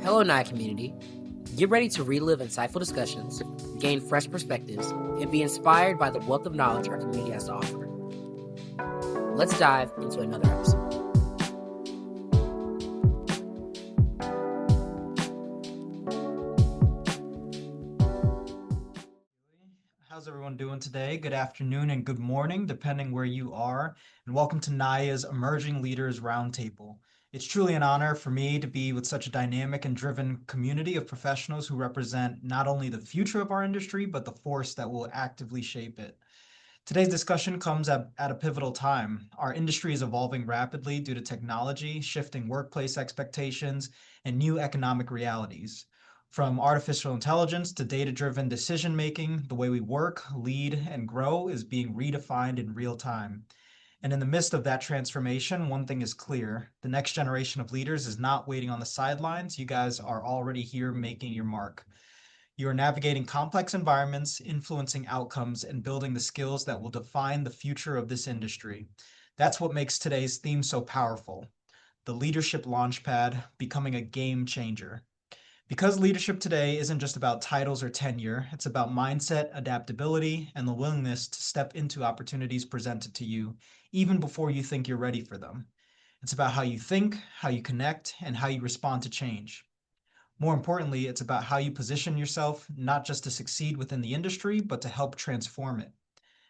Hello, NAAIA community. Get ready to relive insightful discussions, gain fresh perspectives, and be inspired by the wealth of knowledge our community has to offer. Let's dive into another episode. How's everyone doing today? Good afternoon and good morning, depending where you are, and welcome to NAAIA's Emerging Leaders Roundtable. It's truly an honor for me to be with such a dynamic and driven community of professionals who represent not only the future of our industry, but the force that will actively shape it. Today's discussion comes at a pivotal time. Our industry is evolving rapidly due to technology, shifting workplace expectations, and new economic realities. From artificial intelligence to data-driven decision-making, the way we work, lead, and grow is being redefined in real time. And in the midst of that transformation, one thing is clear. The next generation of leaders is not waiting on the sidelines. You guys are already here making your mark. You are navigating complex environments, influencing outcomes, and building the skills that will define the future of this industry. That's what makes today's theme so powerful. The Leadership Launchpad, becoming a game changer. Because leadership today isn't just about titles or tenure, it's about mindset, adaptability, and the willingness to step into opportunities presented to you, even before you think you're ready for them. It's about how you think, how you connect, and how you respond to change. More importantly, it's about how you position yourself, not just to succeed within the industry, but to help transform it.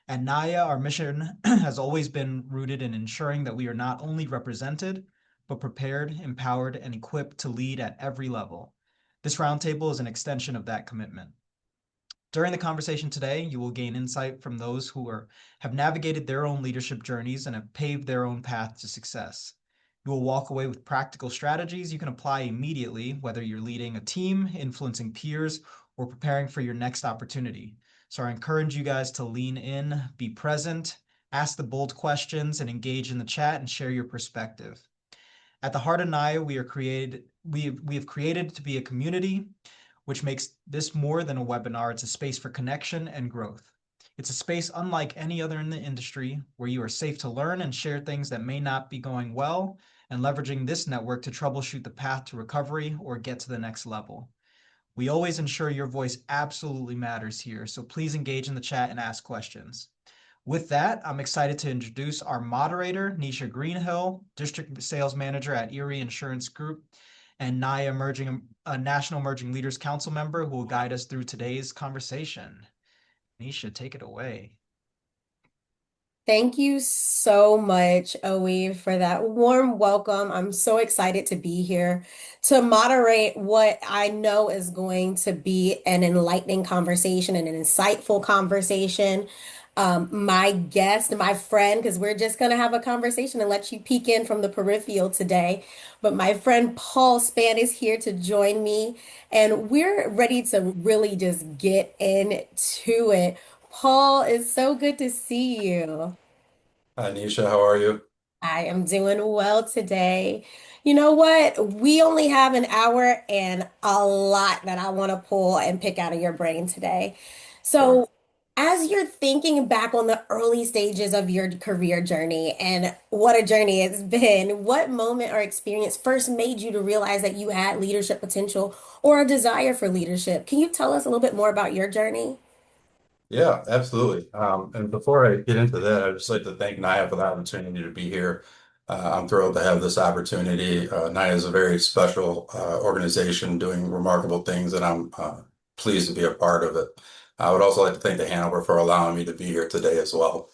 At NAAIA, our mission has always been rooted in ensuring that we are not only represented, but prepared, empowered, and equipped to lead at every level. This roundtable is an extension of that commitment. During the conversation today, you will gain insight from those who have navigated their own leadership journeys and have paved their own path to success. You will walk away with practical strategies you can apply immediately, whether you're leading a team, influencing peers, or preparing for your next opportunity. So I encourage you guys to lean in, be present, ask the bold questions, and engage in the chat and share your perspective. At the heart of NAAIA, we have created to be a community, which makes this more than a webinar. It's a space for connection and growth. It's a space unlike any other in the industry, where you are safe to learn and share things that may not be going well, and leveraging this network to troubleshoot the path to recovery or get to the next level. We always ensure your voice absolutely matters here, so please engage in the chat and ask questions. With that, I'm excited to introduce our moderator, Nesha Greenhill, District Sales Manager at Erie Insurance Group, and NAAIA National Emerging Leaders Council member, who will guide us through today's conversation. Nesha, take it away. Thank you so much, Owe, for that warm welcome. I'm so excited to be here to moderate what I know is going to be an enlightening conversation and an insightful conversation. My guest, my friend, because we're just going to have a conversation and let you peek in from the peripheral today. But my friend Paul Spann is here to join me, and we're ready to really just get into it. Paul, it's so good to see you. Hi, Nesha, how are you? I am doing well today. You know what? We only have an hour and a lot that I want to pull and pick out of your brain today. Sure. So, as you're thinking back on the early stages of your career journey and what a journey it's been, what moment or experience first made you to realize that you had leadership potential or a desire for leadership? Can you tell us a little bit more about your journey? Yeah, absolutely. And before I get into that, I'd just like to thank NAIA for the opportunity to be here. I'm thrilled to have this opportunity. NAIA is a very special organization doing remarkable things, and I'm pleased to be a part of it. I would also like to thank the Hanover for allowing me to be here today as well.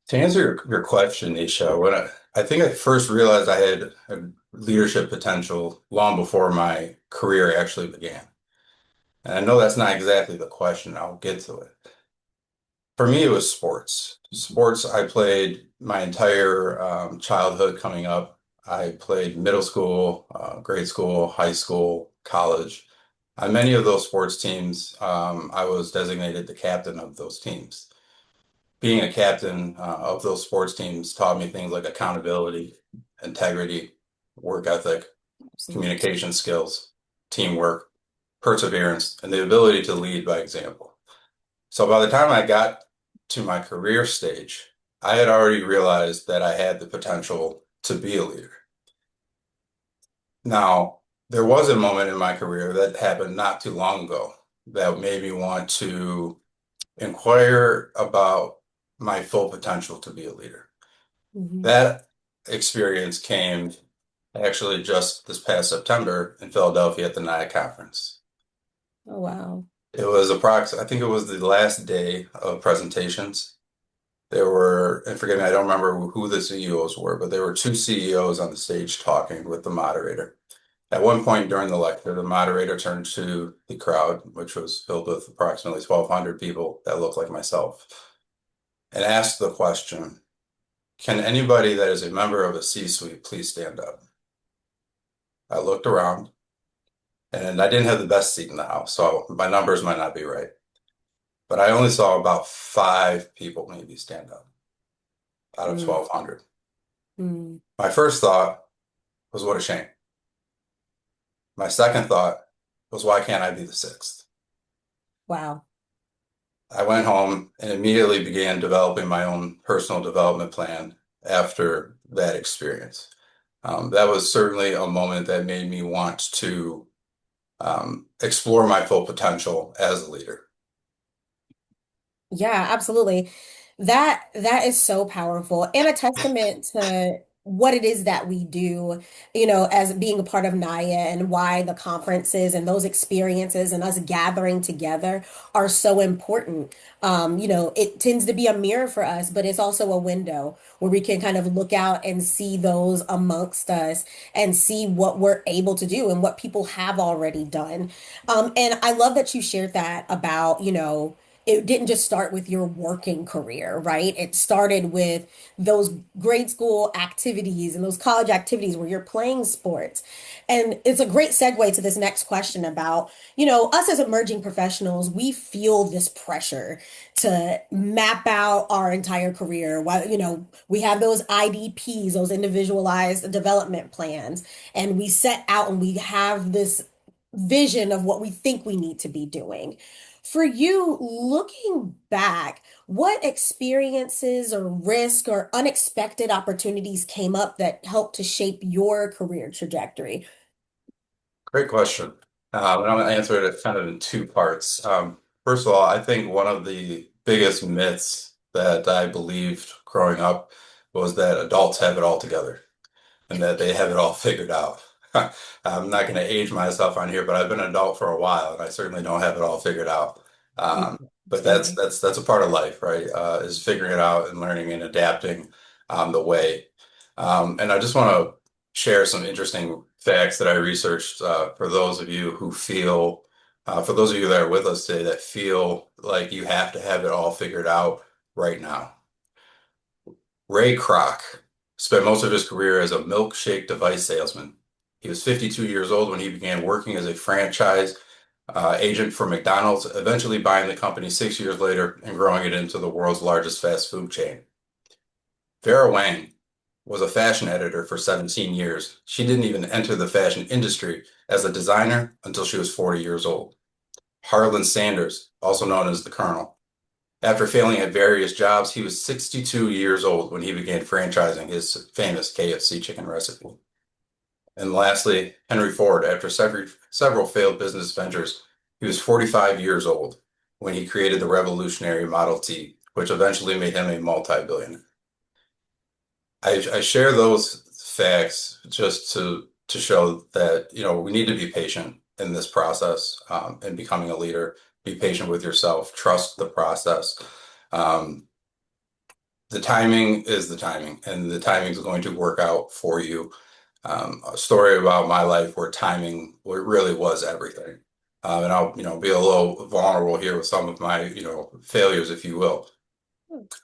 To answer your question, Nisha, I think I first realized I had a leadership potential long before my career actually began. And I know that's not exactly the question. I'll get to it. For me, it was sports. Sports, I played my entire childhood coming up. I played middle school, grade school, high school, college. On many of those sports teams, I was designated the captain of those teams. Being a captain of those sports teams taught me things like accountability, integrity, work ethic, Absolutely. communication skills, teamwork, perseverance, and the ability to lead by example. So by the time I got to my career stage, I had already realized that I had the potential to be a leader. Now, There was a moment in my career that happened not too long ago that made me want to inquire about my full potential to be a leader. Mhm. That experience came actually just this past September in Philadelphia at the NAAIA conference. Oh, wow. It was I think it was the last day of presentations. There were, and forgive me, I don't remember who the CEOs were, but there were two CEOs on the stage talking with the moderator. At one point during the lecture, the moderator turned to the crowd, which was filled with approximately 1,200 people that looked like myself, and asked the question, can anybody that is a member of a C-suite please stand up? I looked around, and I didn't have the best seat in the house, so my numbers might not be right. But I only saw about 5 people maybe stand up out of Mm, 1,200. mm. My first thought was, what a shame. My second thought was, why can't I be the sixth? Wow. I went home and immediately began developing my own personal development plan after that experience. That was certainly a moment that made me want to explore my full potential as a leader. Yeah, absolutely. That is so powerful and a testament to what it is that we do, as being a part of NAIA and why the conferences and those experiences and us gathering together are so important. It tends to be a mirror for us, but it's also a window where we can kind of look out and see those amongst us and see what we're able to do and what people have already done. And I love that you shared that about, it didn't just start with your working career, right? It started with those grade school activities and those college activities where you're playing sports. And it's a great segue to this next question about, us as emerging professionals, we feel this pressure to map out our entire career. While, we have those IDPs, those individualized development plans, and we set out and we have this vision of what we think we need to be doing. For you, looking back, what experiences or risk or unexpected opportunities came up that helped to shape your career trajectory? Great question. And I'm going to answer it kind of in two parts. First of all, I think one of the biggest myths that I believed growing up was that adults have it all together and that they have it all figured out. I'm not going to age myself on here, but I've been an adult for a while, and I certainly don't have it all figured out. Mm, But that's absolutely. that's that's a part of life, right? Is figuring it out and learning and adapting the way. And I just want to share some interesting facts that I researched for those of you who feel, for those of you that are with us today that feel like you have to have it all figured out right now. Ray Kroc spent most of his career as a milkshake device salesman. He was 52 years old when he began working as a franchise agent for McDonald's, eventually buying the company 6 years later and growing it into the world's largest fast food chain. Vera Wang was a fashion editor for 17 years. She didn't even enter the fashion industry as a designer until she was 40 years old. Harlan Sanders, also known as the Colonel. After failing at various jobs, he was 62 years old when he began franchising his famous KFC chicken recipe. And lastly, Henry Ford, after several failed business ventures, he was 45 years old when he created the revolutionary Model T, which eventually made him a multi-billionaire. I share those facts just to show that, we need to be patient in this process in becoming a leader. Be patient with yourself, trust the process. Um, the timing is the timing, and the timing is going to work out for you. A story about my life where timing really was everything. And I'll, be a little vulnerable here with some of my, failures, if you will.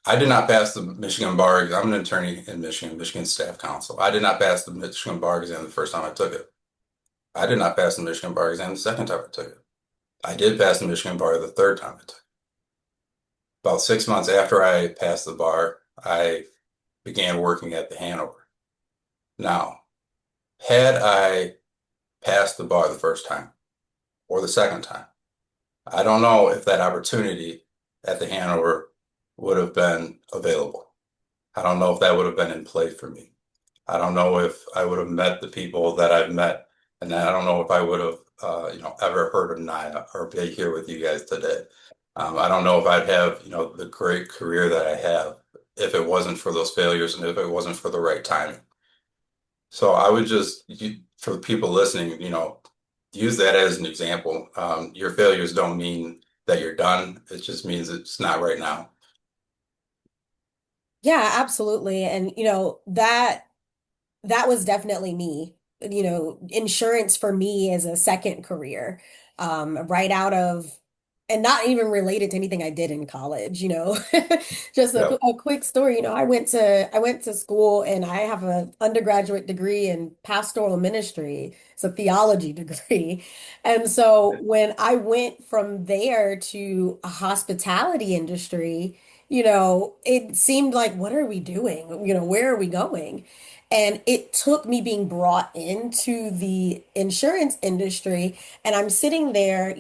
I did not pass the Michigan bar. I'm an attorney in Michigan, Michigan Staff Council. I did not pass the Michigan bar exam the first time I took it. I did not pass the Michigan bar exam the second time I took it. I did pass the Michigan bar the third time I took it. About 6 months after I passed the bar, I began working at the Hanover. Now, had I passed the bar the first time or the second time, I don't know if that opportunity at the Hanover would have been available. I don't know if that would have been in play for me. I don't know if I would have met the people that I've met And I don't know if I would have, ever heard of NAAIA or be here with you guys today. I don't know if I'd have, the great career that I have if it wasn't for those failures and if it wasn't for the right timing. So I would for the people listening, use that as an example. Your failures don't mean that you're done. It just means it's not right now. Yeah, absolutely. And that was definitely me. Insurance for me is a second career, right out of, and not even related to anything I did in college. Just Yep. a quick story. I went to school and I have an undergraduate degree in pastoral ministry. It's a theology degree. And so when I went from there to a hospitality industry, it seemed like, what are we doing? Where are we going? And it took me being brought into the insurance industry. And I'm sitting there,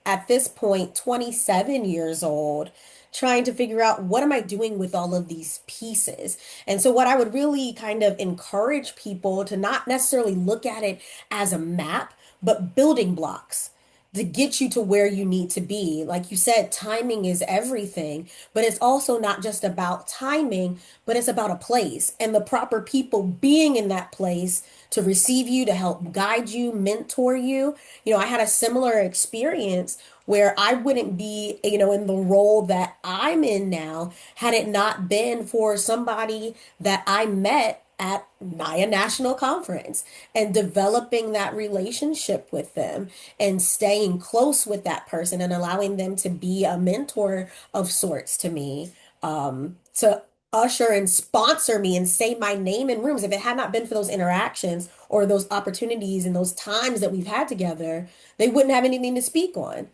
at this point, 27 years old, trying to figure out what am I doing with all of these pieces. And so, what I would really kind of encourage people to not necessarily look at it as a map, but building blocks to get you to where you need to be. Like you said, timing is everything, but it's also not just about timing, but it's about a place and the proper people being in that place to receive you, to help guide you, mentor you. I had a similar experience where I wouldn't be, in the role that I'm in now had it not been for somebody that I met at NAAIA National Conference and developing that relationship with them and staying close with that person and allowing them to be a mentor of sorts to me, to usher and sponsor me and say my name in rooms. If it had not been for those interactions or those opportunities and those times that we've had together, they wouldn't have anything to speak on.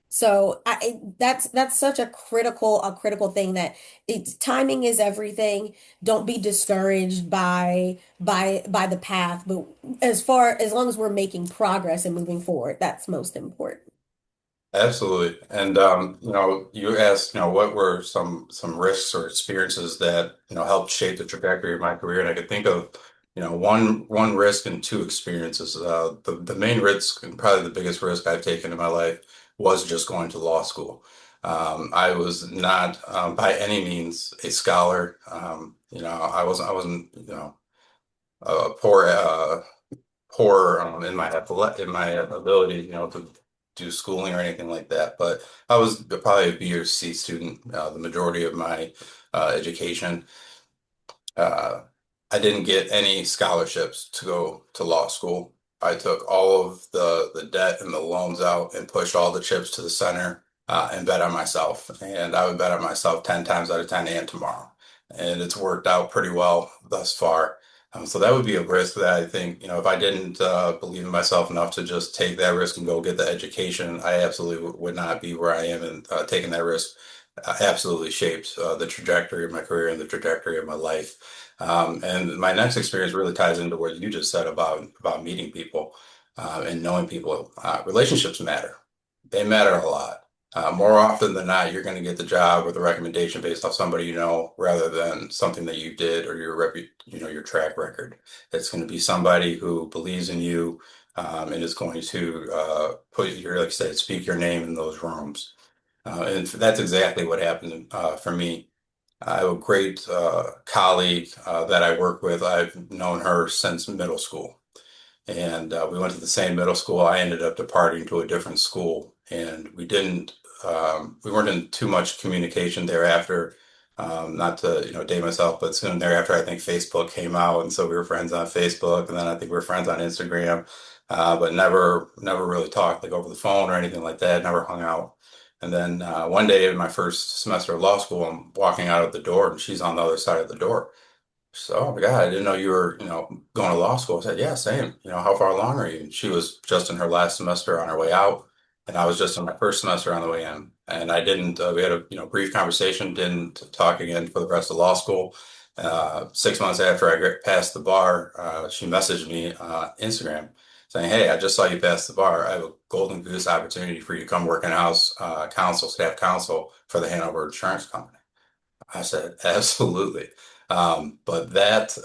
So that's such a critical thing that timing is everything. Don't be discouraged by the path, but as long as we're making progress and moving forward, that's most important. Absolutely. And you asked, what were some risks or experiences that, helped shape the trajectory of my career. And I could think of, one risk and two experiences. The main risk and probably the biggest risk I've taken in my life was just going to law school. I was not by any means a scholar. I wasn't, poor poor in in my ability, to do schooling or anything like that. But I was probably a B or C student the majority of my education. Uh, I didn't get any scholarships to go to law school. I took all of the debt and the loans out and pushed all the chips to the center and bet on myself. And I would bet on myself 10 times out of 10 and tomorrow. And it's worked out pretty well thus far. So that would be a risk that I think, if I didn't believe in myself enough to just take that risk and go get the education, I absolutely would not be where I am. And taking that risk absolutely shaped the trajectory of my career and the trajectory of my life. And my next experience really ties into what you just said about meeting people and knowing people. Relationships matter. They matter a lot. More often than not, you're going to get the job or the recommendation based off somebody you know, rather than something that you did or your track record. It's going to be somebody who believes in you and is going to put your, like I said, speak your name in those rooms. And that's exactly what happened for me. I have a great colleague that I work with. I've known her since middle school, and we went to the same middle school. I ended up departing to a different school, and we weren't in too much communication thereafter. Not to, date myself, but soon thereafter, I think Facebook came out, and so we were friends on Facebook, and then I think we were friends on Instagram, but never really talked like over the phone or anything like that. Never hung out. And then one day in my first semester of law school, I'm walking out of the door, and she's on the other side of the door. So, oh my God, I didn't know you were, going to law school. I said, yeah, same. How far along are you? And she was just in her last semester on her way out, and I was just in my first semester on the way in. And I didn't, we had a, brief conversation, didn't talk again for the rest of law school. 6 months after I passed the bar, she messaged me Instagram saying, hey, I just saw you pass the bar. I have a golden goose opportunity for you to come work in house counsel, staff counsel for the Hanover Insurance Company. I said, absolutely. But that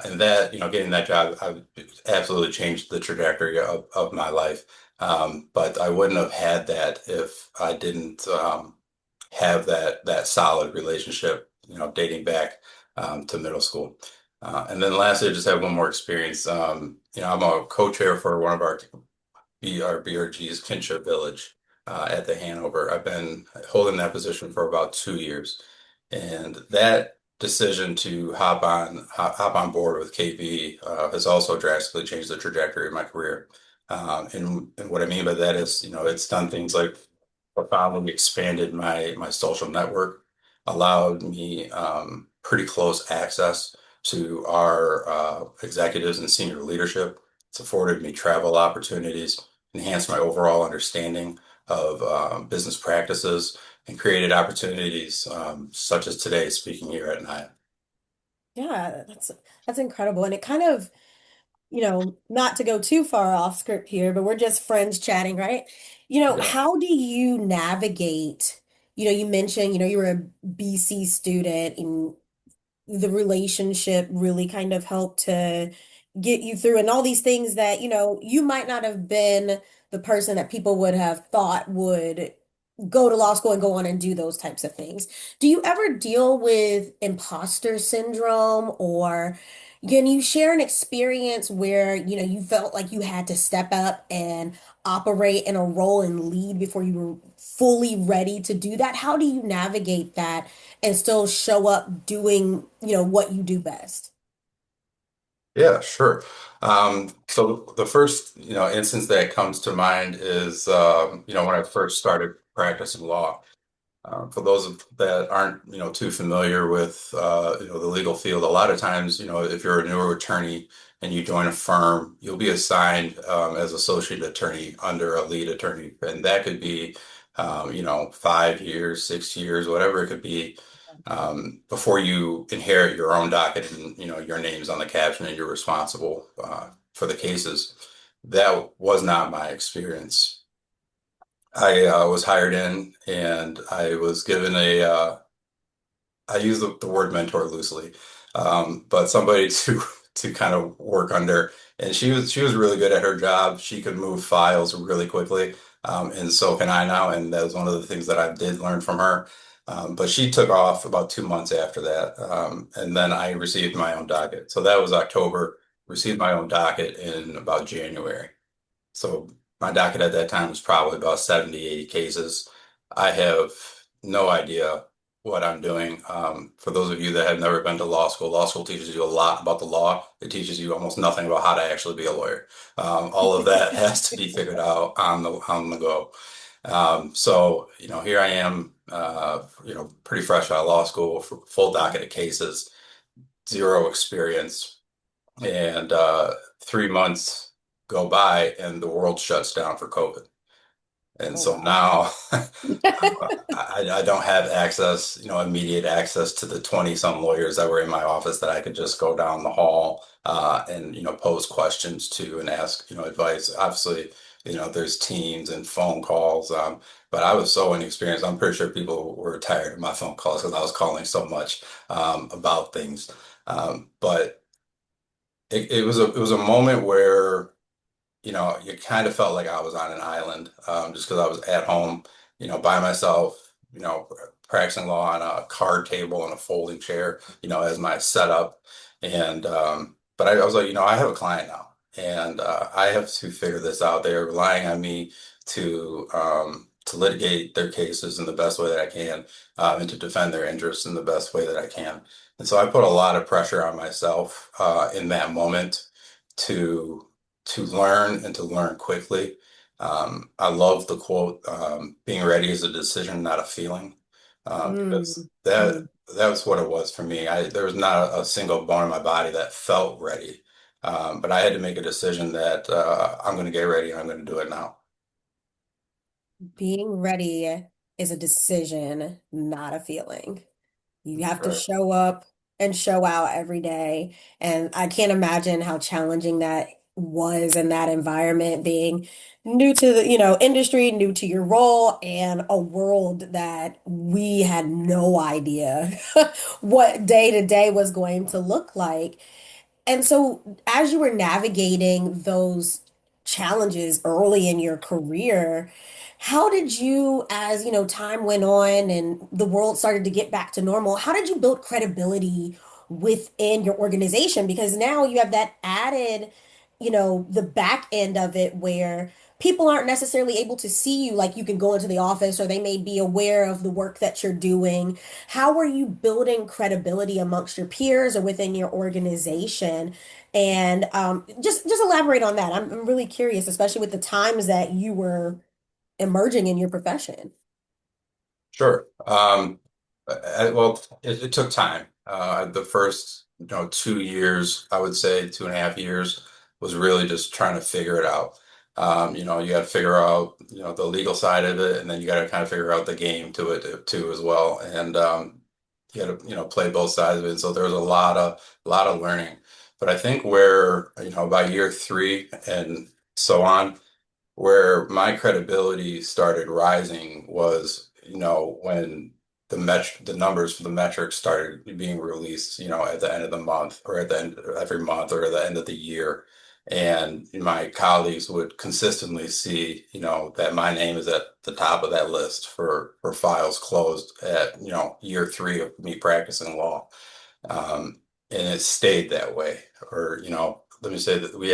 and that, getting that job, absolutely changed the trajectory of my life. But I wouldn't have had that if I didn't have that solid relationship, dating back to middle school. And then lastly, I just have one more experience. I'm a co-chair for one of our BRG's Kinship Village at the Hanover. I've been holding that position for about 2 years, and that decision to hop on board with KB has also drastically changed the trajectory of my career. And what I mean by that is, it's done things like profoundly expanded my social network, allowed me pretty close access to our executives and senior leadership. It's afforded me travel opportunities, enhanced my overall understanding of business practices, and created opportunities such as today, speaking here at NAAIA. Yeah, that's incredible. And it kind of, not to go too far off script here, but we're just friends chatting, right? Yeah. How do you navigate, you mentioned, you were a BC student and the relationship really kind of helped to get you through and all these things that, you might not have been the person that people would have thought would go to law school and go on and do those types of things. Do you ever deal with imposter syndrome, or can you share an experience where, you felt like you had to step up and operate in a role and lead before you were fully ready to do that? How do you navigate that and still show up doing, what you do best? Yeah, sure. So the first, instance that comes to mind is, when I first started practicing law. For those that aren't, too familiar with, the legal field, a lot of times, if you're a newer attorney and you join a firm, you'll be assigned as associate attorney under a lead attorney, and that could be, 5 years, 6 years, whatever it could be, before you inherit your own docket and, your name's on the caption and you're responsible for the cases. That was not my experience. I was hired in and I was given I use the word mentor loosely, but somebody to kind of work under. And she was really good at her job. She could move files really quickly, and so can I now. And that was one of the things that I did learn from her. But she took off about 2 months after that, and then I received my own docket. So that was October. Received my own docket in about January. So my docket at that time was probably about 70, 80 cases. I have no idea what I'm doing. For those of you that have never been to law school teaches you a lot about the law. It teaches you almost nothing about how to actually be a lawyer. All of that has to be figured out on the go. So, here I am, pretty fresh out of law school, full docket of cases, zero experience, and 3 months go by and the world shuts down for COVID. And Oh, so wow. now I don't have access, immediate access to the 20 some lawyers that were in my office that I could just go down the hall and, pose questions to and ask, advice. Obviously, there's Teams and phone calls. But I was so inexperienced. I'm pretty sure people were tired of my phone calls because I was calling so much about things. But it was a moment where you kind of felt like I was on an island, just because I was at home, by myself, practicing law on a card table and a folding chair, as my setup. And but I was like, I have a client now, and I have to figure this out. They're relying on me to litigate their cases in the best way that I can, and to defend their interests in the best way that I can. And so I put a lot of pressure on myself in that moment to learn and to learn quickly. I love the quote, being ready is a decision, not a feeling. Because Mm, that mm. that was what it was for me. There was not a single bone in my body that felt ready. But I had to make a decision that I'm going to get ready and I'm going to do it now. Being ready is a decision, not a feeling. You That's have to right. show up and show out every day. And I can't imagine how challenging that was in that environment, being new to the, industry, new to your role, and a world that we had no idea what day to day was going to look like. And so, as you were navigating those challenges early in your career, how did you, as time went on and the world started to get back to normal, how did you build credibility within your organization? Because now you have that added, the back end of it where people aren't necessarily able to see you like you can go into the office or they may be aware of the work that you're doing. How are you building credibility amongst your peers or within your organization? And just elaborate on that. I'm really curious, especially with the times that you were emerging in your profession. Sure. Well, it took time. The first, 2 years, I would say 2.5 years, was really just trying to figure it out. You got to figure out, the legal side of it, and then you got to kind of figure out the game to it too as well. And you got to, play both sides of it. So there was a lot of learning. But I think where, by year three and so on, where my credibility started rising was, when the numbers for the metrics started being released, at the end of the month or at the end of every month or at the end of the year. And my colleagues would consistently see, that my name is at the top of that list for files closed at, year three of me practicing law. And it stayed that way. Or, let me say that we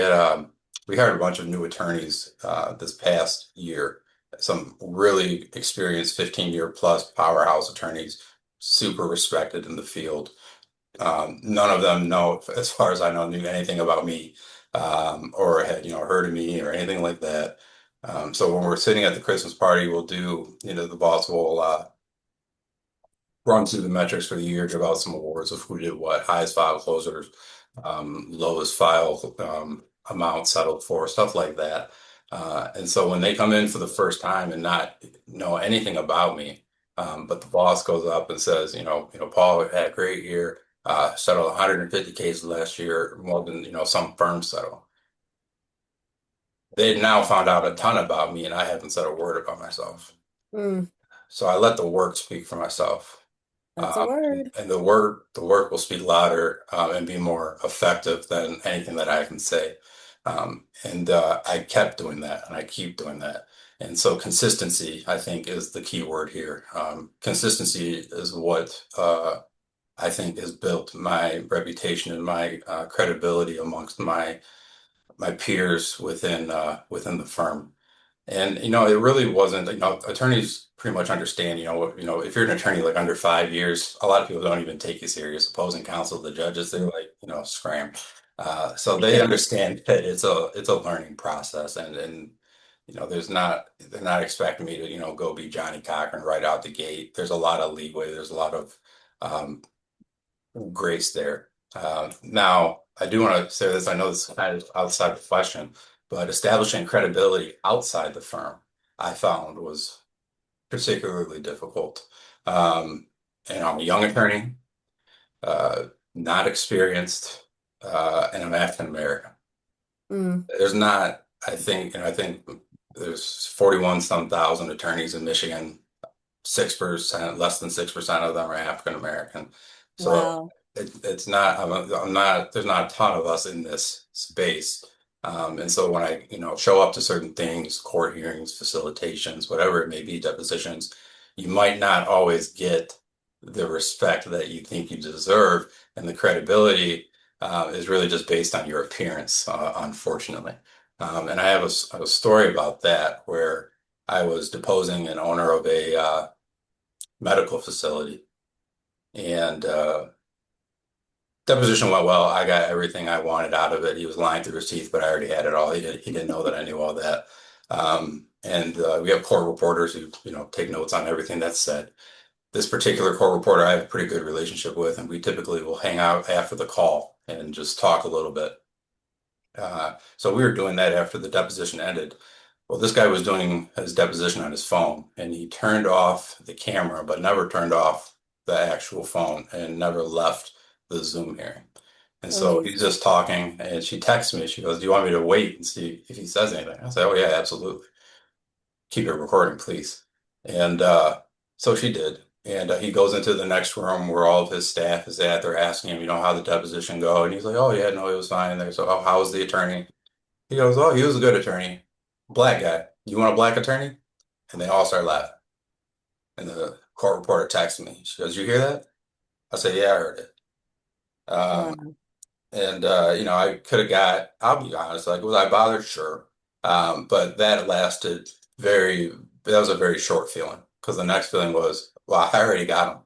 hired a bunch of new attorneys this past year, some really experienced 15-year plus powerhouse attorneys, super respected in the field. None of them know, as far as I know, knew anything about me, or had, heard of me or anything like that. So when we're sitting at the Christmas party, we'll do, the boss will run through the metrics for the year, give out some awards of who did what, highest file closers, lowest file amount settled for, stuff like that. And so when they come in for the first time and not know anything about me, but the boss goes up and says, Paul had a great year, settled 150 cases last year, more than, some firms settle. They now found out a ton about me, and I haven't said a word about myself. Mm, So I let the work speak for myself. that's a word. And the work will speak louder, and be more effective than anything that I can say. And I kept doing that, and I keep doing that. And so consistency, I think, is the key word here. Consistency is what I think has built my reputation and my credibility amongst my peers within the firm. And it really wasn't, attorneys pretty much understand, if you're an attorney like under 5 years, a lot of people don't even take you serious. Opposing counsel, the judges, they're like, scram. So they understand that it's a learning process, and they're not expecting me to, go be Johnny Cochran right out the gate. There's a lot of leeway. There's a lot of um, grace there. Now, I do want to say this. I know this is kind of outside the question, but establishing credibility outside the firm, I found was particularly difficult. Um, and I'm a young attorney, uh, not experienced, and I'm African American. Mm, There's not, I think there's 41 some thousand attorneys in Michigan. 6%, less than 6% of them are African American. So wow. it's not, I'm not, there's not a ton of us in this space. And so when I, show up to certain things, court hearings, facilitations, whatever it may be, depositions, you might not always get the respect that you think you deserve. And the credibility is really just based on your appearance, unfortunately. And I have a story about that where I was deposing an owner of a medical facility, and deposition went well. I got everything I wanted out of it. He was lying through his teeth, but I already had it all. He didn't know that I knew all that. And we have court reporters who, take notes on everything that's said. This particular court reporter I have a pretty good relationship with, and we typically will hang out after the call and just talk a little bit. So we were doing that after the deposition ended. Well, this guy was doing his deposition on his phone, and he turned off the camera, but never turned off the actual phone and never left the Zoom hearing. And so he's Amazing. just talking, and she texts me. She goes, "Do you want me to wait and see if he says anything?" I said, "Oh yeah, absolutely. Keep it recording, please." And so she did. And he goes into the next room where all of his staff is at. They're asking him, how did the deposition go? And he's like, "Oh yeah, no, it was fine." And they're so, "Oh, how was the attorney?" He goes, "Oh, he was a good attorney. Black guy. You want a black attorney?" And they all start laughing. And the court reporter texts me. She goes, "You hear that?" I said, "Yeah, I heard it." Um, Wow. And I could have I'll be honest, like, was I bothered? Sure. But that was a very short feeling because the next feeling was, well, I already got him.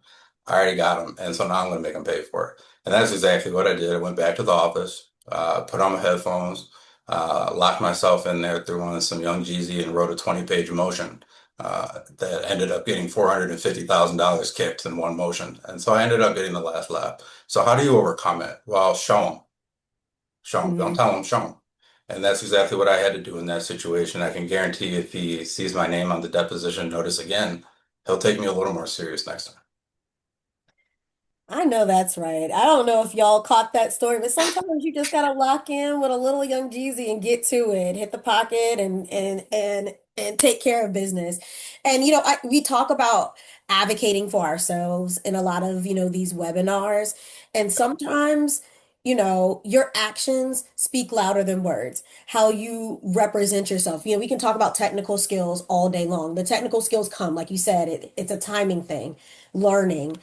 I already got him. And so now I'm going to make him pay for it. And that's exactly what I did. I went back to the office, put on my headphones, locked myself in there, threw on some Young Jeezy and wrote a 20-page motion that ended up getting $450,000 kicked in one motion. And so I ended up getting the last laugh. So how do you overcome it? Well, show them. Show them. Don't Mhm. tell them, show them. And that's exactly what I had to do in that situation. I can guarantee if he sees my name on the deposition notice again, he'll take me a little more serious next time. I know that's right. I don't know if y'all caught that story, but sometimes you just gotta lock in with a little young Jeezy and get to it, hit the pocket and take care of business. And we talk about advocating for ourselves in a lot of, these webinars. And sometimes, your actions speak louder than words. How you represent yourself. We can talk about technical skills all day long. The technical skills come, like you said, it's a timing thing, learning,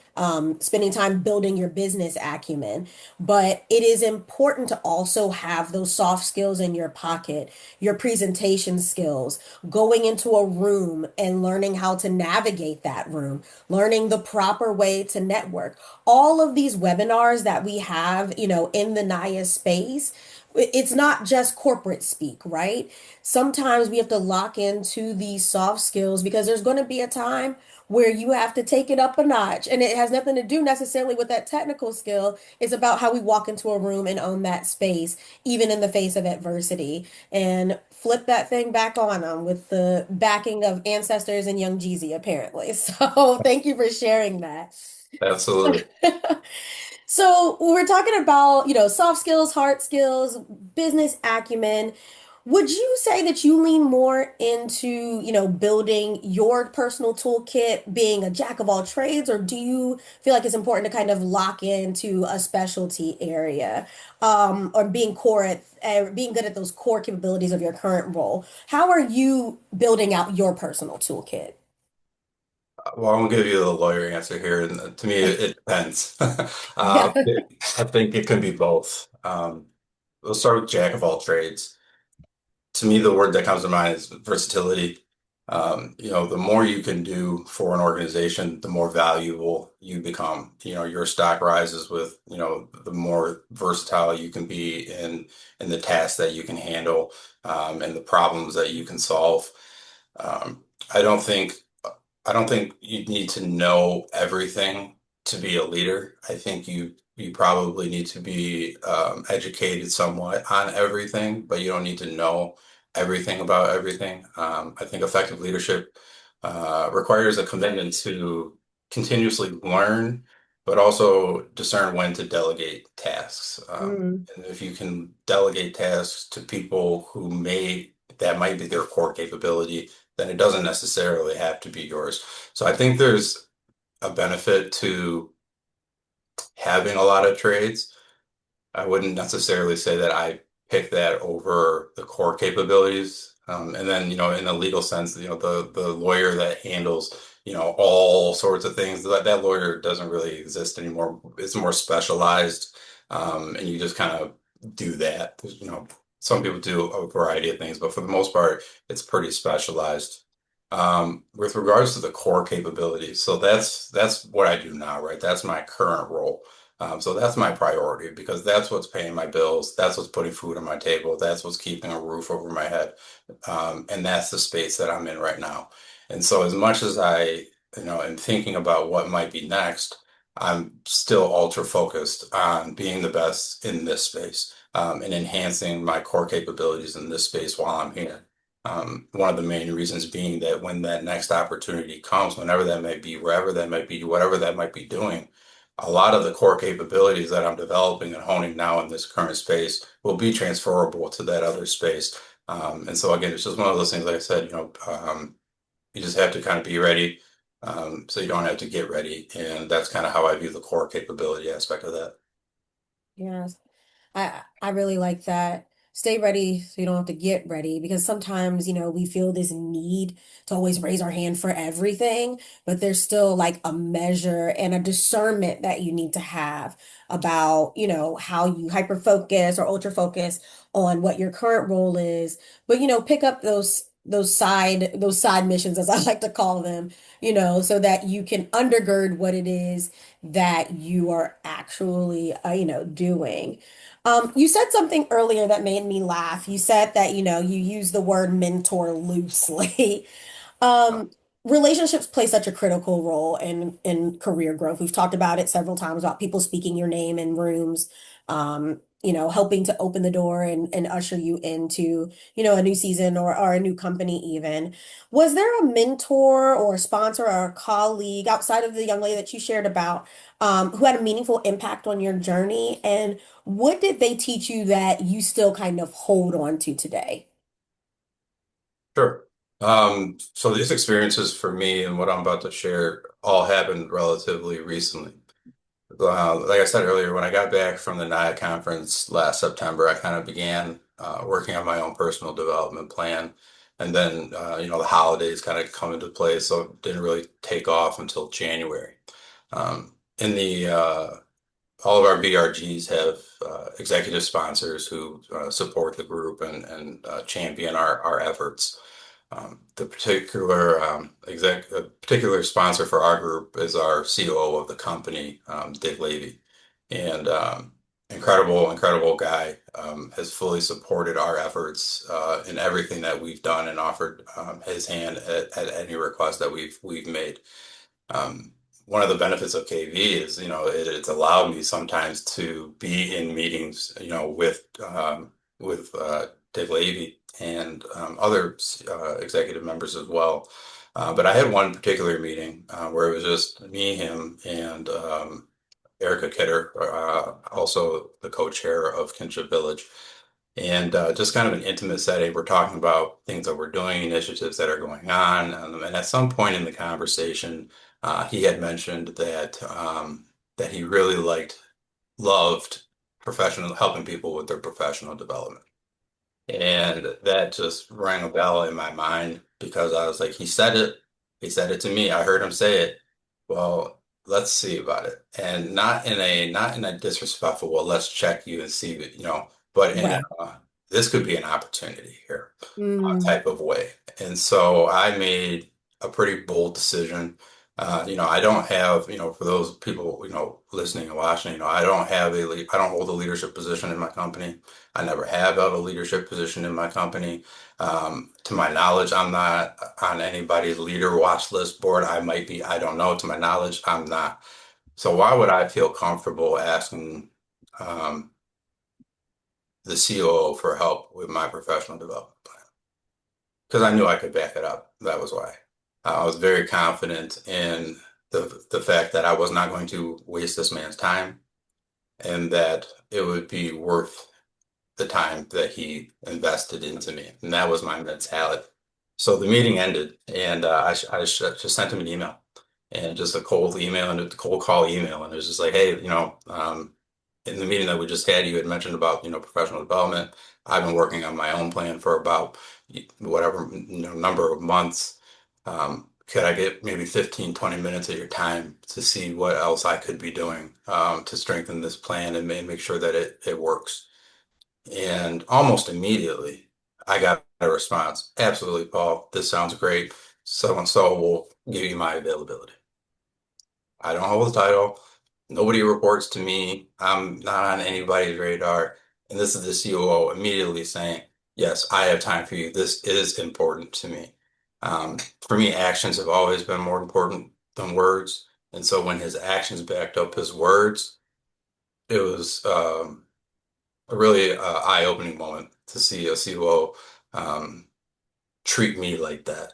spending time building your business acumen. But it is important to also have those soft skills in your pocket, your presentation skills, going into a room and learning how to navigate that room, learning the proper way to network. All of these webinars that we have, in the NAAIA space, it's not just corporate speak, right? Sometimes we have to lock into these soft skills because there's going to be a time where you have to take it up a notch. And it has nothing to do necessarily with that technical skill. It's about how we walk into a room and own that space, even in the face of adversity, and flip that thing back on them with the backing of ancestors and Young Jeezy, apparently. So thank you for sharing that. Absolutely. So we're talking about, soft skills, hard skills, business acumen. Would you say that you lean more into, building your personal toolkit, being a jack of all trades, or do you feel like it's important to kind of lock into a specialty area, or being good at those core capabilities of your current role? How are you building out your personal toolkit? Well, I'm gonna give you the lawyer answer here, and to me, it depends. Yeah. I think it can be both. Let's start with jack of all trades. To me, the word that comes to mind is versatility. The more you can do for an organization, the more valuable you become. Your stock rises with, the more versatile you can be in the tasks that you can handle, and the problems that you can solve. Um, I don't think I don't think you need to know everything to be a leader. I think you probably need to be educated somewhat on everything, but you don't need to know everything about everything. I think effective leadership requires a commitment to continuously learn, but also discern when to delegate tasks. Mm, And if you can delegate tasks to people that might be their core capability, then it doesn't necessarily have to be yours. So I think there's a benefit to having a lot of trades. I wouldn't necessarily say that I pick that over the core capabilities. And then, in a legal sense, the lawyer that handles, all sorts of things, that lawyer doesn't really exist anymore. It's more specialized. And you just kind of do that. Some people do a variety of things, but for the most part, it's pretty specialized. With regards to the core capabilities, so that's what I do now, right? That's my current role. So that's my priority because that's what's paying my bills. That's what's putting food on my table. That's what's keeping a roof over my head. And that's the space that I'm in right now. And so as much as I, am thinking about what might be next, I'm still ultra focused on being the best in this space, and enhancing my core capabilities in this space while I'm here. One of the main reasons being that when that next opportunity comes, whenever that may be, wherever that might be, whatever that might be doing, a lot of the core capabilities that I'm developing and honing now in this current space will be transferable to that other space. And so again, it's just one of those things, like I said, you just have to kind of be ready, so you don't have to get ready. And that's kind of how I view the core capability aspect of that. Yes. I really like that. Stay ready so you don't have to get ready because sometimes, we feel this need to always raise our hand for everything, but there's still like a measure and a discernment that you need to have about, how you hyper focus or ultra focus on what your current role is. But, pick up those side missions, as I like to call them, so that you can undergird what it is that you are actually, doing. You said something earlier that made me laugh. You said that, you use the word mentor loosely. Um, Relationships play such a critical role in career growth. We've talked about it several times about people speaking your name in rooms, helping to open the door and usher you into, a new season or a new company even. Was there a mentor or a sponsor or a colleague outside of the young lady that you shared about, who had a meaningful impact on your journey? And what did they teach you that you still kind of hold on to today? Sure. So these experiences for me and what I'm about to share all happened relatively recently. Like I said earlier, when I got back from the NAAIA conference last September, I kind of began working on my own personal development plan. And then, the holidays kind of come into play, so it didn't really take off until January. In the All of our BRGs have executive sponsors who support the group and champion our efforts. The particular particular sponsor for our group is our COO of the company, Dick Levy, and incredible guy. Has fully supported our efforts in everything that we've done and offered his hand at any request that we've made. Um, One of the benefits of KV is, it's allowed me sometimes to be in meetings, with Dick Levy and other executive members as well. But I had one particular meeting where it was just me, him, and Erica Kidder, also the co-chair of Kinship Village. And just kind of an intimate setting. We're talking about things that we're doing, initiatives that are going on. And at some point in the conversation, he had mentioned that he really loved helping people with their professional development. And that just rang a bell in my mind because I was like, he said it to me. I heard him say it. Well, let's see about it. And not in a disrespectful, well, let's check you and see that, but in Right. this could be an opportunity here Mm, type of way. And so I made a pretty bold decision. I don't have, for those people, listening and watching, I don't hold a leadership position in my company. I never have held a leadership position in my company. To my knowledge, I'm not on anybody's leader watch list board. I might be, I don't know. To my knowledge, I'm not. So why would I feel comfortable asking um, the COO for help with my professional development plan? Because I knew I could back it up. That was why. I was very confident in the fact that I was not going to waste this man's time and that it would be worth the time that he invested into me. And that was my mentality. So the meeting ended, and just sent him an email, and just a cold email and a cold call email, and it was just like, hey, in the meeting that we just had, you had mentioned about professional development. I've been working on my own plan for about whatever number of months. Could I get maybe 15, 20 minutes of your time to see what else I could be doing to strengthen this plan and make sure that it works? And almost immediately, I got a response. Absolutely, Paul. This sounds great. So and so will give you my availability. I don't hold the title. Nobody reports to me. I'm not on anybody's radar. And this is the COO immediately saying, yes, I have time for you. This is important to me. For me, actions have always been more important than words. And so when his actions backed up his words, it was a really eye-opening moment to see a COO treat me like that.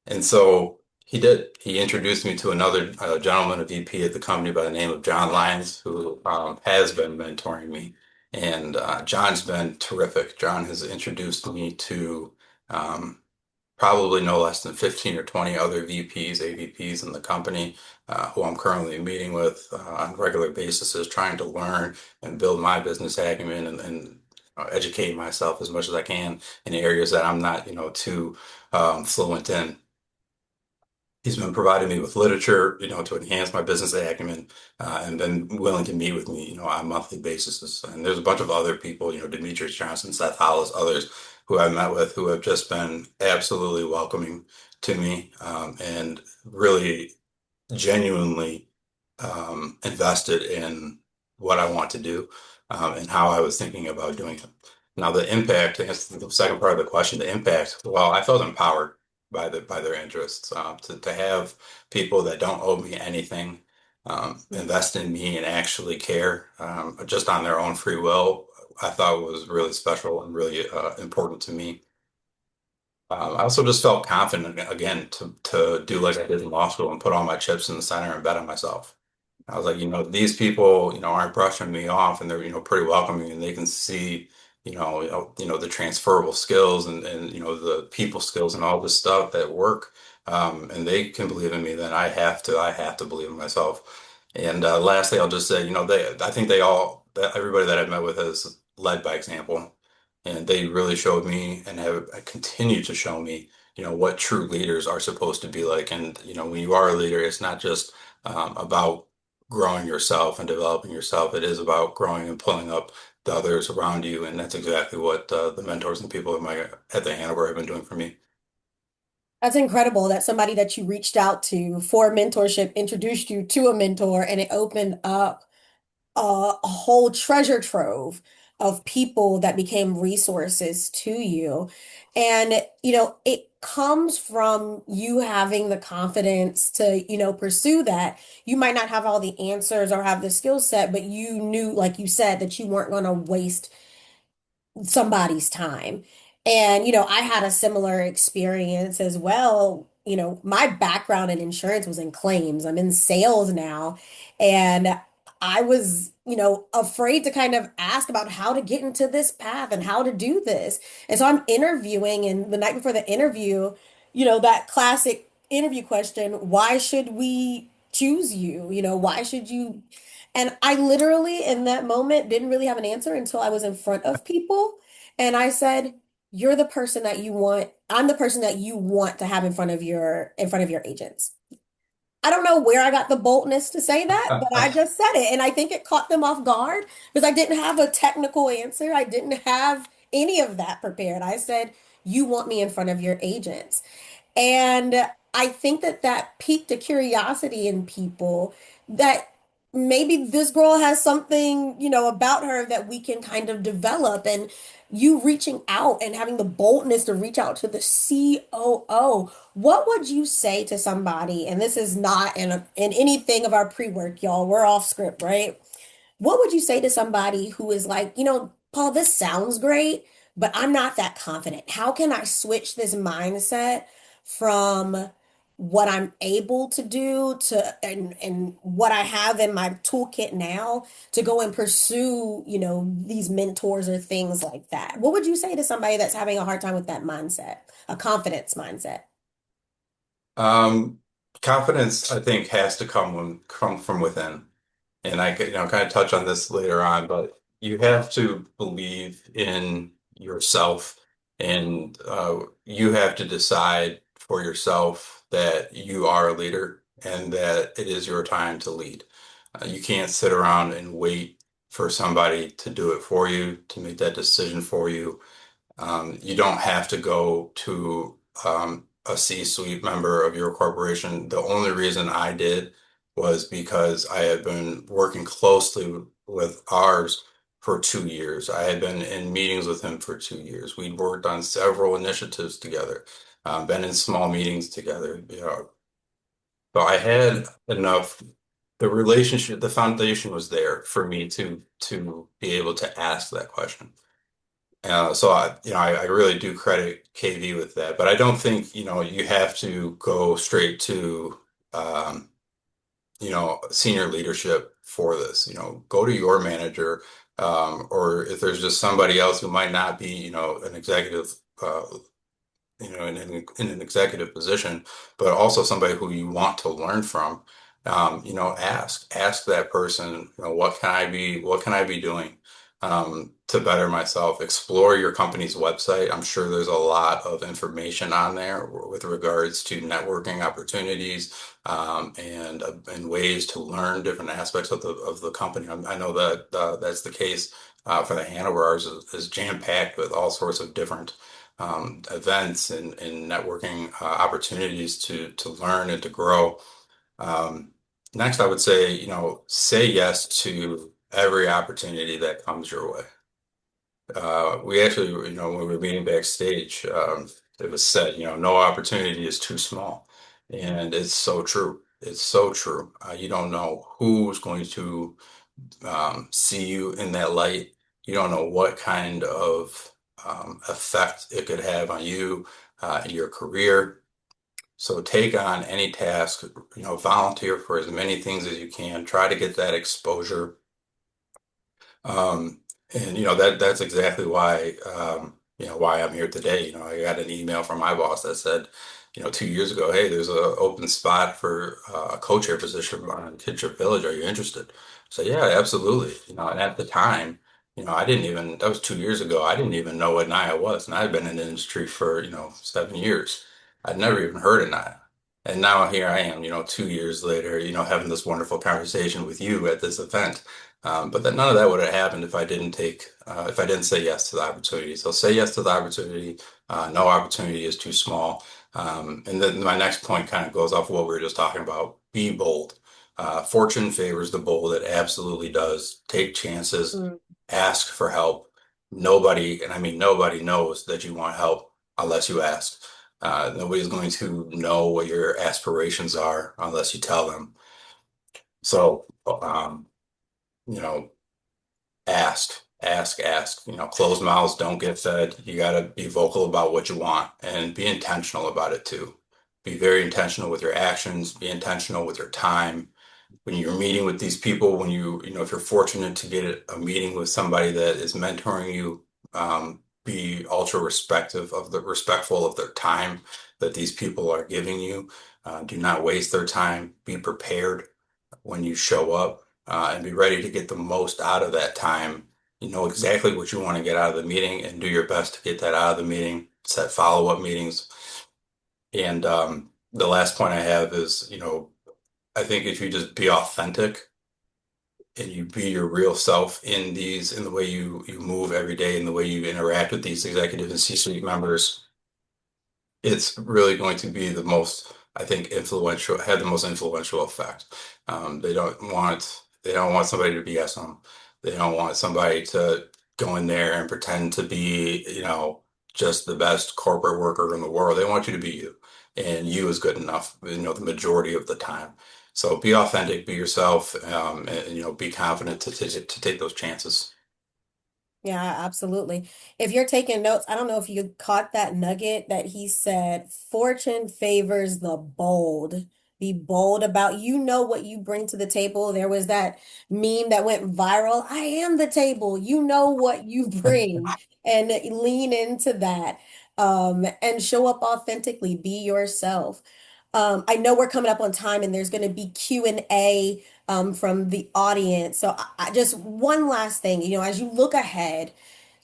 And so He did. He introduced me to another gentleman, a VP at the company by the name of John Lyons, who has been mentoring me. And John's been terrific. John has introduced me to um, probably no less than 15 or 20 other VPs, AVPs in the company, who I'm currently meeting with on a regular basis, is trying to learn and build my business acumen and educate myself as much as I can in areas that I'm not, too fluent in. He's been providing me with literature, to enhance my business acumen, and been willing to meet with me, on a monthly basis. And there's a bunch of other people, Demetrius Johnson, Seth Hollis, others who I've met with who have just been absolutely welcoming to me, and really genuinely invested in what I want to do, and how I was thinking about doing it. Now, the impact, I guess the second part of the question, the impact, well, I felt empowered by their interests, to have people that don't owe me anything invest in me and actually care, just on their own free will. I thought was really special and really important to me. I also just felt confident again to do like I did in law school and put all my chips in the center and bet on myself. I was like, these people, aren't brushing me off, and they're, pretty welcoming, and they can see, the transferable skills and the people skills and all this stuff that work. And they can believe in me, then I have to believe in myself. And lastly, I'll just say, I think that everybody that I've met with has led by example, and they really showed me and have continued to show me, what true leaders are supposed to be like. And, when you are a leader, it's not just about growing yourself and developing yourself. It is about growing and pulling up the others around you, and that's exactly what the mentors and people at the Hanover have been doing for me. That's incredible that somebody that you reached out to for mentorship introduced you to a mentor and it opened up a whole treasure trove of people that became resources to you. And, it comes from you having the confidence to, pursue that. You might not have all the answers or have the skill set, but you knew, like you said, that you weren't going to waste somebody's time. And, I had a similar experience as well. My background in insurance was in claims. I'm in sales now. And I was, afraid to kind of ask about how to get into this path and how to do this. And so I'm interviewing, and the night before the interview, that classic interview question, why should we choose you? Why should you? And I literally, in that moment, didn't really have an answer until I was in front of people. And I said, "You're the person that you want. I'm the person that you want to have in front of your agents." I don't know where I got the boldness to say that, but I just said it. And I think it caught them off guard because I didn't have a technical answer. I didn't have any of that prepared. I said, "You want me in front of your agents." And I think that that piqued a curiosity in people that maybe this girl has something, about her that we can kind of develop. And you reaching out and having the boldness to reach out to the COO, what would you say to somebody? And this is not in anything of our pre-work, y'all. We're off script, right? What would you say to somebody who is like, Paul, this sounds great, but I'm not that confident. How can I switch this mindset from what I'm able to do to and what I have in my toolkit now to go and pursue, these mentors or things like that? What would you say to somebody that's having a hard time with that mindset, a confidence mindset? Um, Confidence, I think, has to come from within. And I could, kind of touch on this later on, but you have to believe in yourself, and you have to decide for yourself that you are a leader and that it is your time to lead. You can't sit around and wait for somebody to do it for you, to make that decision for you. You don't have to go to a C-suite member of your corporation. The only reason I did was because I had been working closely with ours for 2 years. I had been in meetings with him for 2 years. We'd worked on several initiatives together, been in small meetings together. So I had enough. The relationship, the foundation was there for me to be able to ask that question. I really do credit KV with that, but I don't think, you have to go straight to, um, senior leadership for this. Go to your manager, or if there's just somebody else who might not be, an executive, in an executive position, but also somebody who you want to learn from. Ask that person, what can I be doing to better myself? Explore your company's website. I'm sure there's a lot of information on there with regards to networking opportunities, and ways to learn different aspects of the company. I know that that's the case for the Hanover. Ours is jam-packed with all sorts of different events and networking opportunities to learn and to grow. Um, Next, I would say, say yes to every opportunity that comes your way. We actually, when we were meeting backstage, it was said, no opportunity is too small. And it's so true. It's so true. You don't know who's going to see you in that light. You don't know what kind of effect it could have on you, your career. So take on any task, volunteer for as many things as you can. Try to get that exposure. Um, and that's exactly why I'm here today. I got an email from my boss that said, 2 years ago, hey, there's an open spot for a co-chair position on Kidship Village. Are you interested? So yeah, absolutely. And at the time, that was 2 years ago. I didn't even know what NAAIA was. And I've been in the industry for, 7 years. I'd never even heard of NAAIA. And now here I am, 2 years later, having this wonderful conversation with you at this event. But that none of that would have happened if I didn't say yes to the opportunity. So say yes to the opportunity. No opportunity is too small. And then my next point kind of goes off what we were just talking about. Be bold. Fortune favors the bold. It absolutely does. Take chances. Mm. Ask for help. Nobody, and I mean nobody, knows that you want help unless you ask. Nobody's going to know what your aspirations are unless you tell them. So, you know, ask. Closed mouths don't get fed. You got to be vocal about what you want and be intentional about it too. Be very intentional with your actions, be intentional with your time. When you're meeting with these people, if you're fortunate to get a meeting with somebody that is mentoring you, be ultra respectful of their time that these people are giving you. Do not waste their time. Be prepared when you show up, and be ready to get the most out of that time. You know exactly what you want to get out of the meeting and do your best to get that out of the meeting. Set follow-up meetings. And the last point I have is, I think if you just be authentic and you be your real self in the way you move every day, in the way you interact with these executive and C-suite members, it's really going to be I think, have the most influential effect. They don't want somebody to BS them. They don't want somebody to go in there and pretend to be, just the best corporate worker in the world. They want you to be you, and you is good enough, the majority of the time. So be authentic, be yourself, and be confident to take those chances. Yeah, absolutely. If you're taking notes, I don't know if you caught that nugget that he said, fortune favors the bold. Be bold about, what you bring to the table. There was that meme that went viral. I am the table. You know what you bring, and lean into that. And show up authentically. Be yourself. I know we're coming up on time and there's going to be Q&A from the audience. So I just one last thing, as you look ahead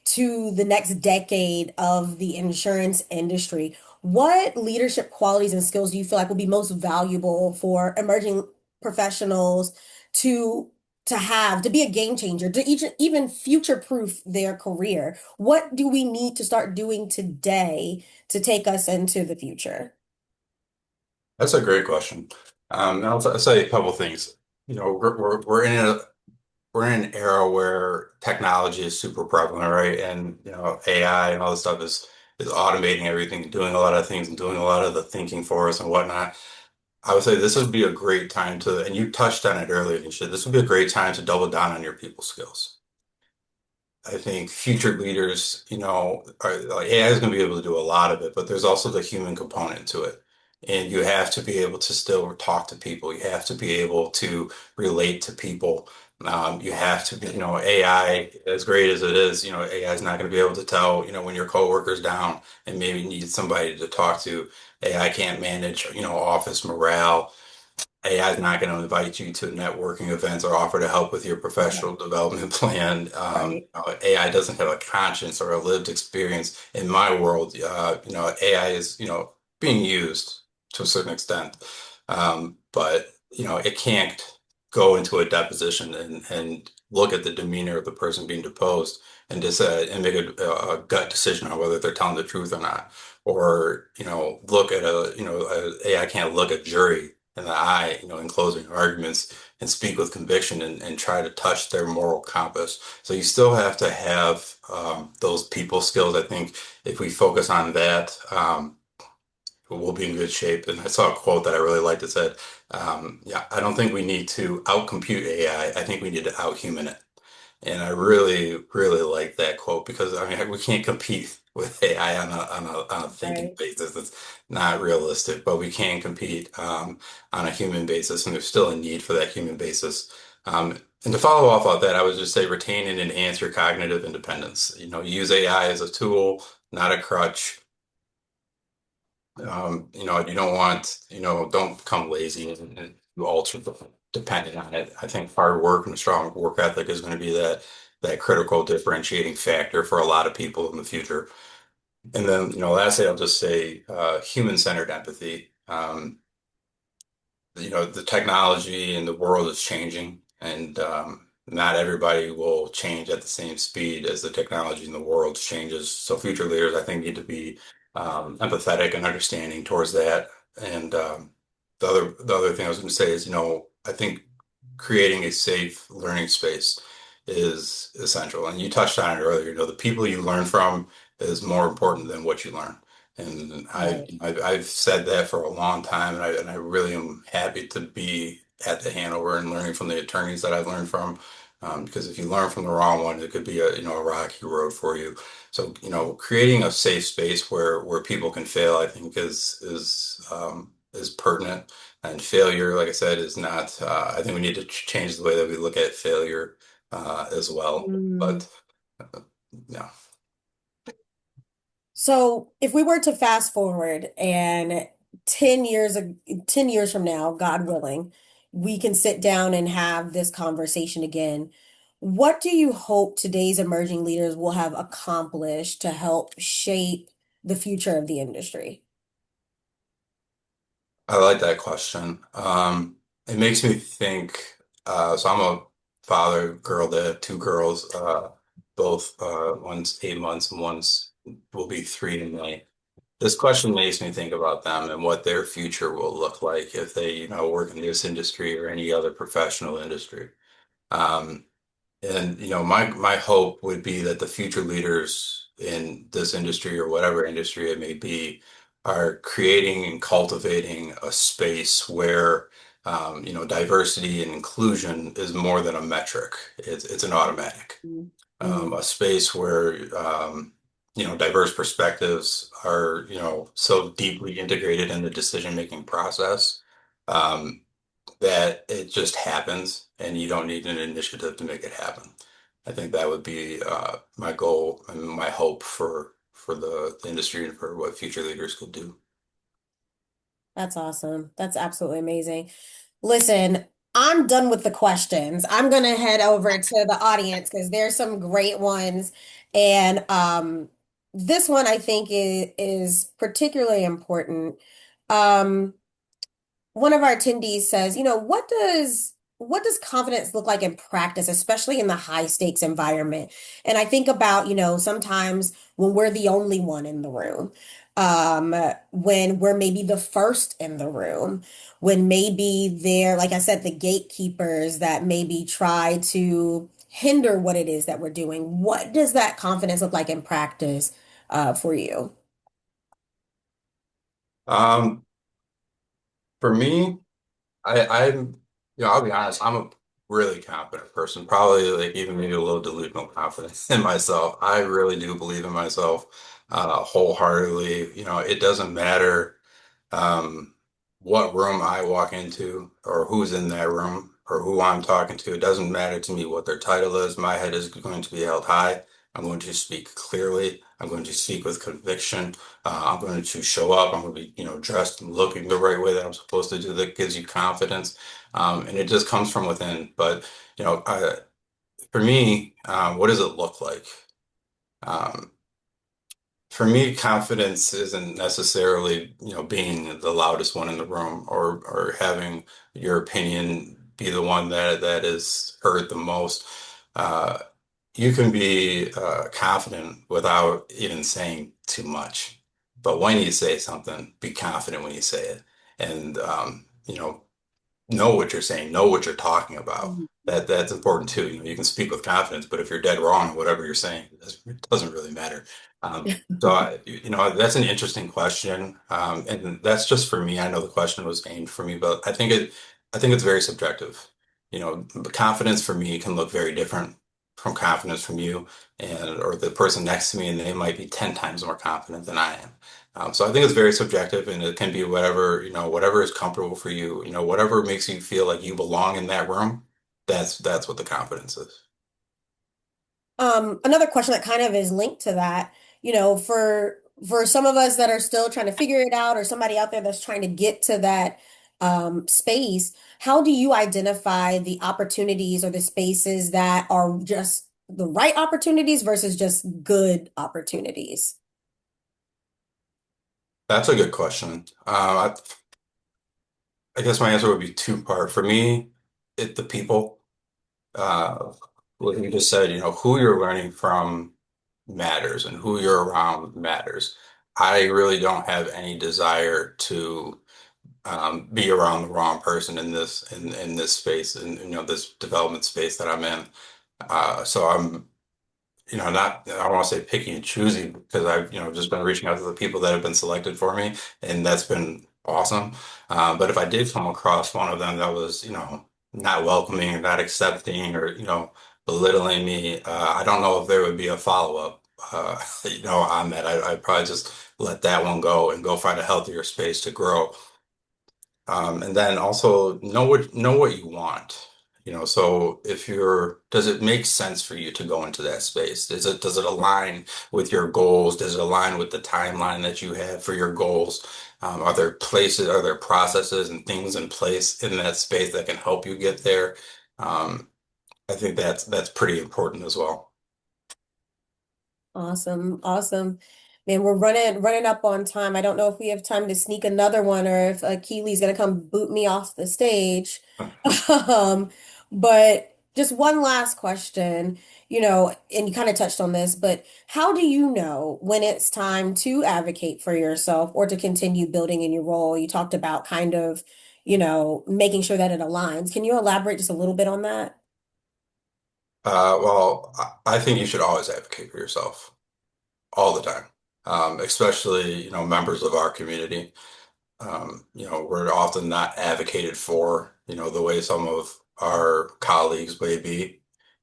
to the next decade of the insurance industry, what leadership qualities and skills do you feel like will be most valuable for emerging professionals to to be a game changer, to even future-proof their career? What do we need to start doing today to take us into the future? That's a great question. I'll say a couple things. We're in an era where technology is super prevalent, right? And AI and all this stuff is automating everything, doing a lot of things, and doing a lot of the thinking for us and whatnot. I would say this would be a great time and you touched on it earlier, Nisha, this would be a great time to double down on your people skills. I think future leaders, are like AI is going to be able to do a lot of it, but there's also the human component to it. And you have to be able to still talk to people. You have to be able to relate to people. You have to be, AI, as great as it is, AI is not going to be able to tell, when your coworker's down and maybe need somebody to talk to. AI can't manage, office morale. AI is not going to invite you to networking events or offer to help with your professional development plan. Right. AI doesn't have a conscience or a lived experience. In my world, AI is, being used to a certain extent. But, it can't go into a deposition and look at the demeanor of the person being deposed and just and make a gut decision on whether they're telling the truth or not. Or, look at AI can't look a jury in the eye, in closing arguments and speak with conviction and try to touch their moral compass. So you still have to have those people skills. I think if we focus on that, we'll be in good shape. And I saw a quote that I really liked that said, yeah, I don't think we need to outcompute AI. I think we need to outhuman it. And I really, really like that quote because I mean we can't compete with AI on a thinking Right. basis. It's not realistic, but we can compete on a human basis, and there's still a need for that human basis. And to follow off on that, I would just say retain and enhance your cognitive independence. Use AI as a tool, not a crutch. You don't want, don't become lazy and you ultra dependent on it. I think hard work and a strong work ethic is going to be that critical differentiating factor for a lot of people in the future. And then, lastly, I'll just say human-centered empathy. The technology and the world is changing, and not everybody will change at the same speed as the technology and the world changes. So future leaders, I think, need to be empathetic and understanding towards that. And the other thing I was going to say is, I think creating a safe learning space is essential. And you touched on it earlier. The people you learn from is more important than what you learn. And Right. I've said that for a long time, and I really am happy to be at the Hanover and learning from the attorneys that I've learned from. Because if you learn from the wrong one, it could be a rocky road for you. So, creating a safe space where people can fail, I think is pertinent. And failure, like I said, is not. I think we need to change the way that we look at failure as well. Mm. But yeah. So if we were to fast forward and 10 years from now, God willing, we can sit down and have this conversation again. What do you hope today's emerging leaders will have accomplished to help shape the future of the industry? I like that question. It makes me think. So I'm a father, girl dad, two girls. Both one's 8 months and one's will be 3 in May. This question makes me think about them and what their future will look like if they, work in this industry or any other professional industry. Um, and my hope would be that the future leaders in this industry or whatever industry it may be are creating and cultivating a space where diversity and inclusion is more than a metric. It's an automatic. Mm. A space where diverse perspectives are so deeply integrated in the decision-making process. Um, that it just happens and you don't need an initiative to make it happen. I think that would be my goal and my hope for the industry and for what future leaders could do. That's awesome. That's absolutely amazing. Listen, I'm done with the questions. I'm gonna head over to the audience because there's some great ones. And this one I think is particularly important. Um, one of our attendees says, what does confidence look like in practice, especially in the high stakes environment? And I think about, sometimes when we're the only one in the room, um, when we're maybe the first in the room, when maybe they're, like I said, the gatekeepers that maybe try to hinder what it is that we're doing. What does that confidence look like in practice, for you? For me, I'm I'll be honest, I'm a really confident person, probably like even maybe a little delusional confidence in myself. I really do believe in myself wholeheartedly. It doesn't matter um, what room I walk into or who's in that room or who I'm talking to. It doesn't matter to me what their title is. My head is going to be held high. I'm going to speak clearly. I'm going to speak with conviction. I'm going to show up. I'm going to be, dressed and looking the right way that I'm supposed to do that gives you confidence. And it just comes from within. But, for me, what does it look like? Um, for me, confidence isn't necessarily, being the loudest one in the room or having your opinion be the one that is heard the most. Uh, you can be confident without even saying too much. But when you say something, be confident when you say it. And know what you're saying, know what you're talking about. Mhm. That's important too. You can speak with confidence, but if you're dead wrong, whatever you're saying, it doesn't really matter. That's an interesting question, and that's just for me. I know the question was aimed for me, but I think it's very subjective. Confidence for me can look very different from confidence from you, and or the person next to me, and they might be 10 times more confident than I am. So I think it's very subjective and it can be whatever, whatever is comfortable for you, whatever makes you feel like you belong in that room. That's what the confidence is. Another question that kind of is linked to that, for some of us that are still trying to figure it out, or somebody out there that's trying to get to that space, how do you identify the opportunities or the spaces that are just the right opportunities versus just good opportunities? That's a good question. I guess my answer would be two-part. For me, the people, uh, what you just said, who you're learning from matters and who you're around matters. I really don't have any desire to be around the wrong person in this space and this development space that I'm in. So I'm not I don't want to say picky and choosy because I've just been reaching out to the people that have been selected for me, and that's been awesome. But if I did come across one of them that was not welcoming or not accepting or belittling me, I don't know if there would be a follow-up on that. I'd probably just let that one go and go find a healthier space to grow. And then also know what you want. So if does it make sense for you to go into that space? Does it align with your goals? Does it align with the timeline that you have for your goals? Are there processes and things in place in that space that can help you get there? Um, I think that's pretty important as well. Awesome, awesome. Man, we're running up on time. I don't know if we have time to sneak another one or if Keely's gonna come boot me off the stage. Um, but just one last question, and you kind of touched on this, but how do you know when it's time to advocate for yourself or to continue building in your role? You talked about kind of, making sure that it aligns. Can you elaborate just a little bit on that? Well, I think you should always advocate for yourself all the time, especially members of our community. We're often not advocated for, the way some of our colleagues may be.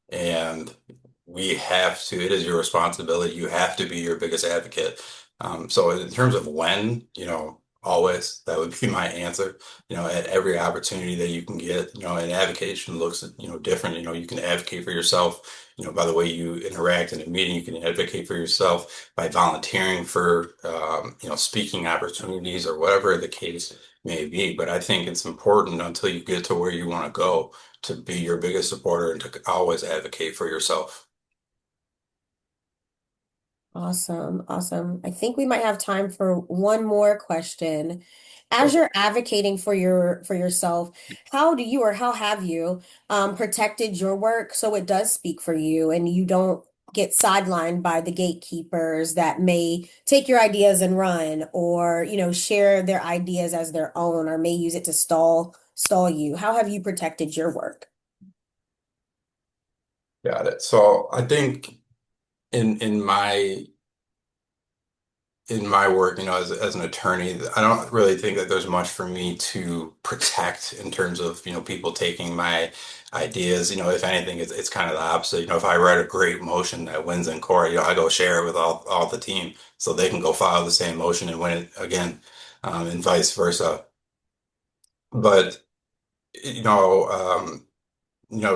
And it is your responsibility. You have to be your biggest advocate. So in terms of when, always, that would be my answer. At every opportunity that you can get, and advocation looks, different. You can advocate for yourself, by the way you interact in a meeting. You can advocate for yourself by volunteering for, speaking opportunities or whatever the case may be. But I think it's important until you get to where you want to go to be your biggest supporter and to always advocate for yourself. Awesome, awesome. I think we might have time for one more question. As So, you're advocating for yourself, how do you or how have you protected your work so it does speak for you and you don't get sidelined by the gatekeepers that may take your ideas and run or, share their ideas as their own or may use it to stall you? How have you protected your work? got it. So I think in my in my work, as an attorney, I don't really think that there's much for me to protect in terms of, people taking my ideas. If anything, it's kind of the opposite. If I write a great motion that wins in court, I go share it with all the team so they can go file the same motion and win it again, and vice versa. But, you know, um,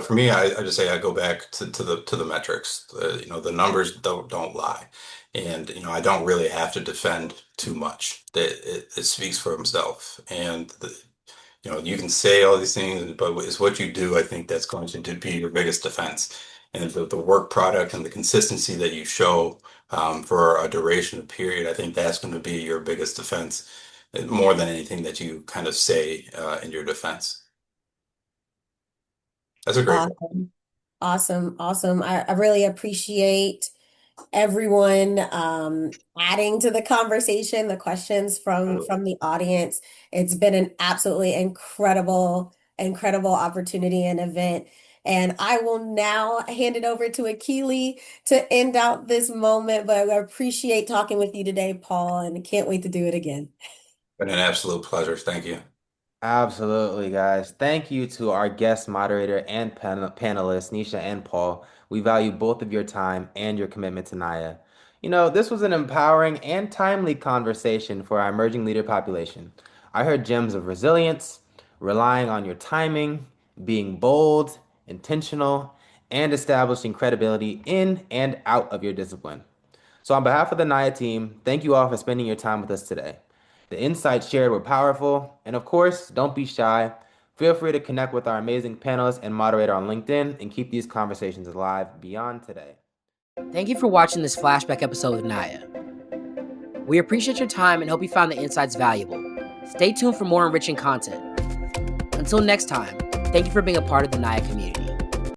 for me, I just say I go back to the metrics. The numbers don't lie, and I don't really have to defend too much. That it speaks for himself, and you can say all these things, but it's what you do. I think that's going to be your biggest defense, and the work product and the consistency that you show for a duration of period. I think that's going to be your biggest defense, more than anything that you kind of say in your defense. That's a great. Awesome. Awesome. Awesome. I really appreciate everyone adding to the conversation, the questions from the audience. It's been an absolutely incredible opportunity and event. And I will now hand it over to Akili to end out this moment. But I appreciate talking with you today, Paul, and can't wait to do it again. Been an absolute pleasure. Thank you. Absolutely, guys. Thank you to our guest moderator and panelists, Nesha and Paul. We value both of your time and your commitment to NAAIA. This was an empowering and timely conversation for our emerging leader population. I heard gems of resilience, relying on your timing, being bold, intentional, and establishing credibility in and out of your discipline. So on behalf of the NAAIA team, thank you all for spending your time with us today. The insights shared were powerful, and of course, don't be shy. Feel free to connect with our amazing panelists and moderator on LinkedIn and keep these conversations alive beyond today. Thank you for watching this flashback episode of NAAIA. We appreciate your time and hope you found the insights valuable. Stay tuned for more enriching content. Until next time, thank you for being a part of the NAAIA community.